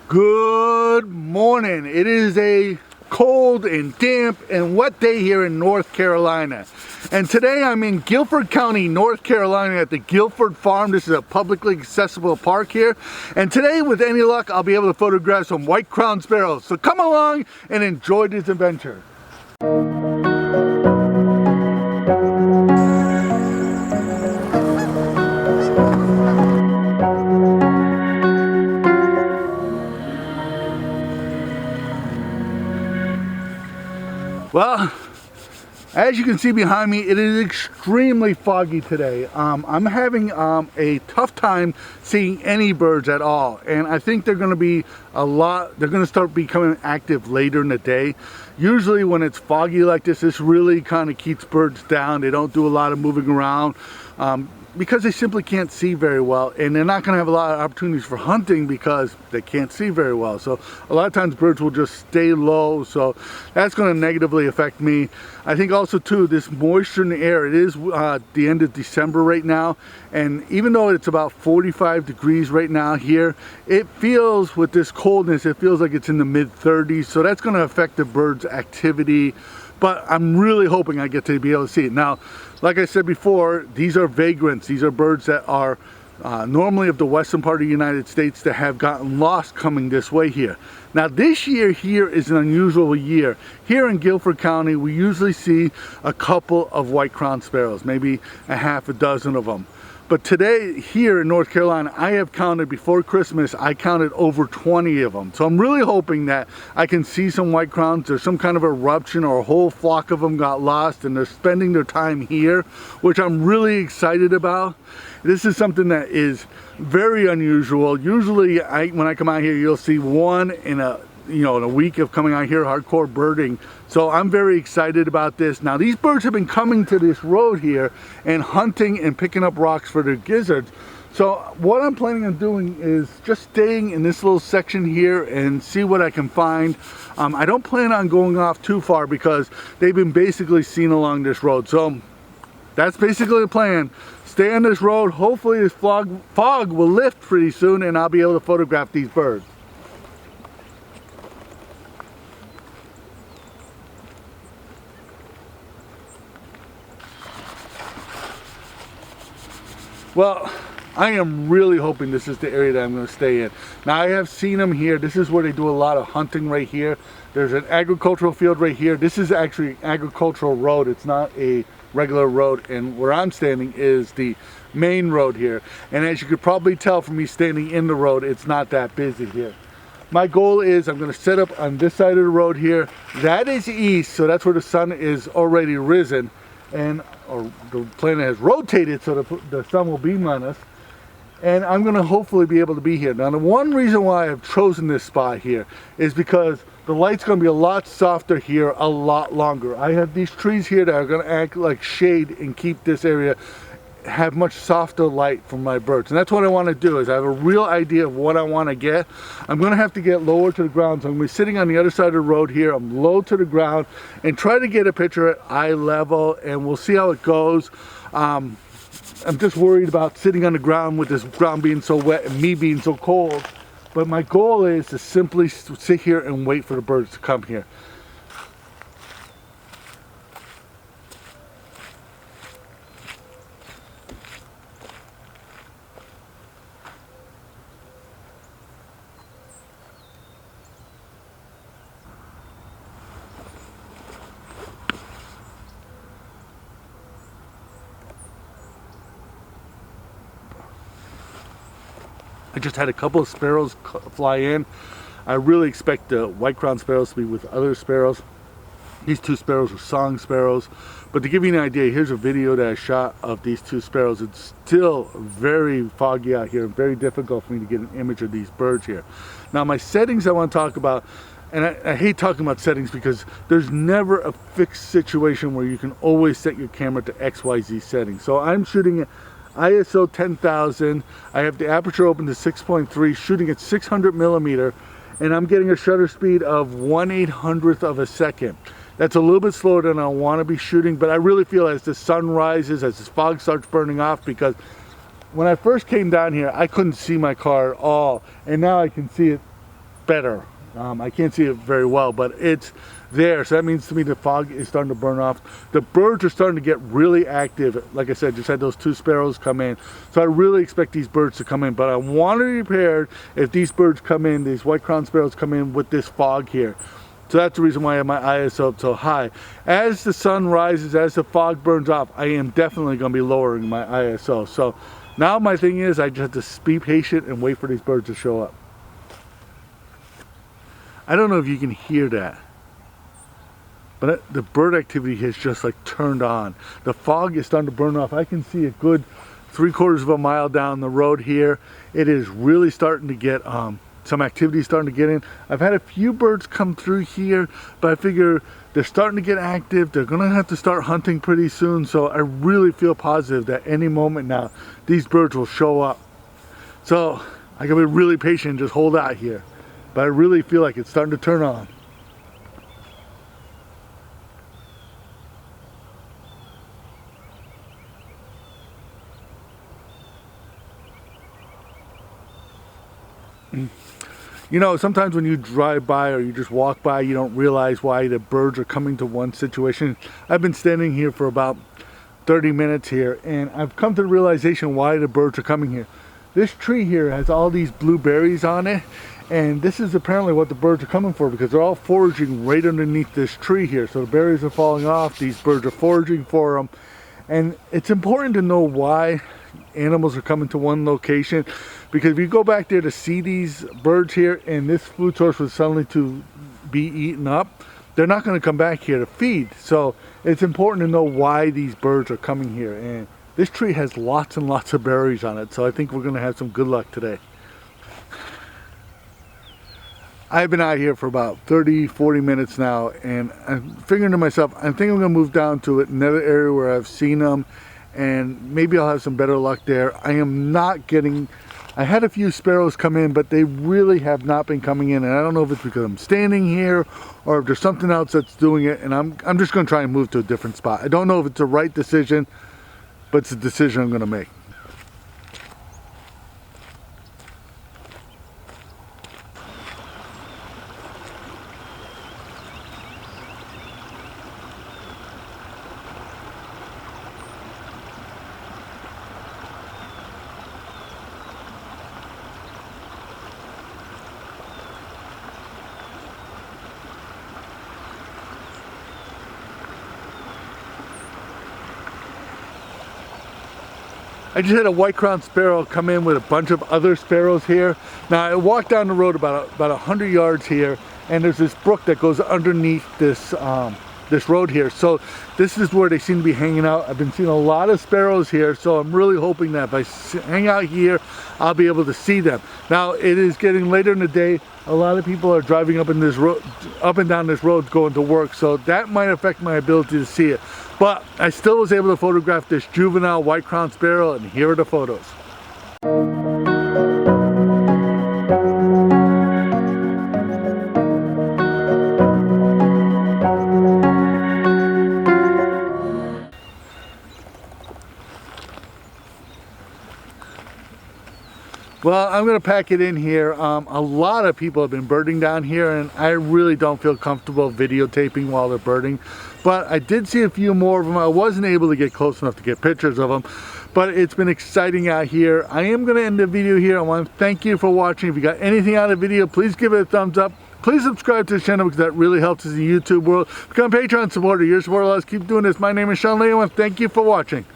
Good morning. It is a cold and damp and wet day here in North Carolina. And today I'm in Guilford County, North Carolina at the Guilford Farm. This is a publicly accessible park here. And today, with any luck, I'll be able to photograph some White Crown Sparrows. So come along and enjoy this adventure. Well, as you can see behind me, it is extremely foggy today. I'm having a tough time seeing any birds at all, and I think they're going to be they're going to start becoming active later in the day. Usually when it's foggy like this really kind of keeps birds down. They don't do a lot of moving around because they simply can't see very well, and they're not going to have a lot of opportunities for hunting because they can't see very well. So a lot of times birds will just stay low, so that's going to negatively affect me. I think also too, this moisture in the air, it is the end of December right now, and even though it's about 45 degrees right now here, it feels, with this coldness, it feels like it's in the mid-30s, so that's going to affect the birds' activity. But I'm really hoping I get to be able to see it. Now, like I said before, these are vagrants. These are birds that are normally of the western part of the United States that have gotten lost coming this way here. Now, this year here is an unusual year. Here in Guilford County, we usually see a couple of White Crown Sparrows, maybe a half a dozen of them. But today, here in North Carolina, I have counted, before Christmas, I counted over 20 of them. So I'm really hoping that I can see some White Crowns. There's some kind of eruption or a whole flock of them got lost and they're spending their time here, which I'm really excited about. This is something that is very unusual. Usually, when I come out here, you'll see one in a week of coming out here, hardcore birding. So I'm very excited about this. Now, these birds have been coming to this road here and hunting and picking up rocks for their gizzards. So what I'm planning on doing is just staying in this little section here and see what I can find. I don't plan on going off too far because they've been basically seen along this road. So that's basically the plan. Stay on this road. Hopefully this fog will lift pretty soon and I'll be able to photograph these birds. Well, I am really hoping this is the area that I'm going to stay in. Now, I have seen them here. This is where they do a lot of hunting right here. There's an agricultural field right here. This is actually an agricultural road. It's not a regular road. And where I'm standing is the main road here. And as you could probably tell from me standing in the road, it's not that busy here. My goal is I'm going to set up on this side of the road here. That is east, so that's where the sun is already risen. Or the planet has rotated so the sun will beam on us, and I'm going to hopefully be able to be here. Now, the one reason why I've chosen this spot here is because the light's going to be a lot softer here, a lot longer. I have these trees here that are going to act like shade and keep this area have much softer light from my birds, and that's what I want to do. Is I have a real idea of what I want to get. I'm going to have to get lower to the ground, so I'm going to be sitting on the other side of the road here. I'm low to the ground and try to get a picture at eye level, and we'll see how it goes. I'm just worried about sitting on the ground with this ground being so wet and me being so cold, but my goal is to simply sit here and wait for the birds to come here. I just had a couple of sparrows fly in. I really expect the White Crown Sparrows to be with other sparrows. These two sparrows are song sparrows. But to give you an idea, here's a video that I shot of these two sparrows. It's still very foggy out here, very difficult for me to get an image of these birds here. Now, my settings I want to talk about, and I hate talking about settings because there's never a fixed situation where you can always set your camera to XYZ settings. So I'm shooting at ISO 10,000. I have the aperture open to 6.3, shooting at 600 millimeter, and I'm getting a shutter speed of 1/800th of a second. That's a little bit slower than I want to be shooting, but I really feel as the sun rises, as this fog starts burning off, because when I first came down here, I couldn't see my car at all, and now I can see it better. I can't see it very well, but it's there. So that means to me the fog is starting to burn off. The birds are starting to get really active. Like I said, just had those 2 sparrows come in. So I really expect these birds to come in, but I want to be prepared if these birds come in, these white crown sparrows come in with this fog here. So that's the reason why I have my ISO up so high. As the sun rises, as the fog burns off, I am definitely going to be lowering my ISO. So now my thing is I just have to be patient and wait for these birds to show up. I don't know if you can hear that, but the bird activity has just like turned on. The fog is starting to burn off. I can see a good 3/4 of a mile down the road here. It is really starting to get some activity starting to get in. I've had a few birds come through here, but I figure they're starting to get active. They're gonna have to start hunting pretty soon. So I really feel positive that any moment now these birds will show up. So I gotta be really patient and just hold out here. But I really feel like it's starting to turn on. You know, sometimes when you drive by or you just walk by, you don't realize why the birds are coming to one situation. I've been standing here for about 30 minutes here, and I've come to the realization why the birds are coming here. This tree here has all these blueberries on it, and this is apparently what the birds are coming for, because they're all foraging right underneath this tree here. So the berries are falling off, these birds are foraging for them. And it's important to know why animals are coming to one location, because if you go back there to see these birds here and this food source was suddenly to be eaten up, they're not going to come back here to feed. So it's important to know why these birds are coming here. And this tree has lots and lots of berries on it, so I think we're going to have some good luck today. I've been out here for about 30-40 minutes now, and I'm figuring to myself, I think I'm going to move down to another area where I've seen them, and maybe I'll have some better luck there. I am not getting, I had a few sparrows come in, but they really have not been coming in, and I don't know if it's because I'm standing here or if there's something else that's doing it, and I'm just going to try and move to a different spot. I don't know if it's the right decision, but it's a decision I'm going to make. I just had a white crown sparrow come in with a bunch of other sparrows here. Now I walked down the road about 100 yards here, and there's this brook that goes underneath this this road here. So this is where they seem to be hanging out. I've been seeing a lot of sparrows here, so I'm really hoping that if I hang out here, I'll be able to see them. Now it is getting later in the day. A lot of people are driving up in this road, up and down this road going to work, so that might affect my ability to see it. But I still was able to photograph this juvenile white crown sparrow, and here are the photos. Well, I'm going to pack it in here. A lot of people have been birding down here, and I really don't feel comfortable videotaping while they're birding. But I did see a few more of them. I wasn't able to get close enough to get pictures of them, but it's been exciting out here. I am going to end the video here. I want to thank you for watching. If you got anything out of the video, please give it a thumbs up. Please subscribe to the channel, because that really helps us in the YouTube world. Become a Patreon supporter. Your support allows us to keep doing this. My name is Sean Leahy. I want to thank you for watching.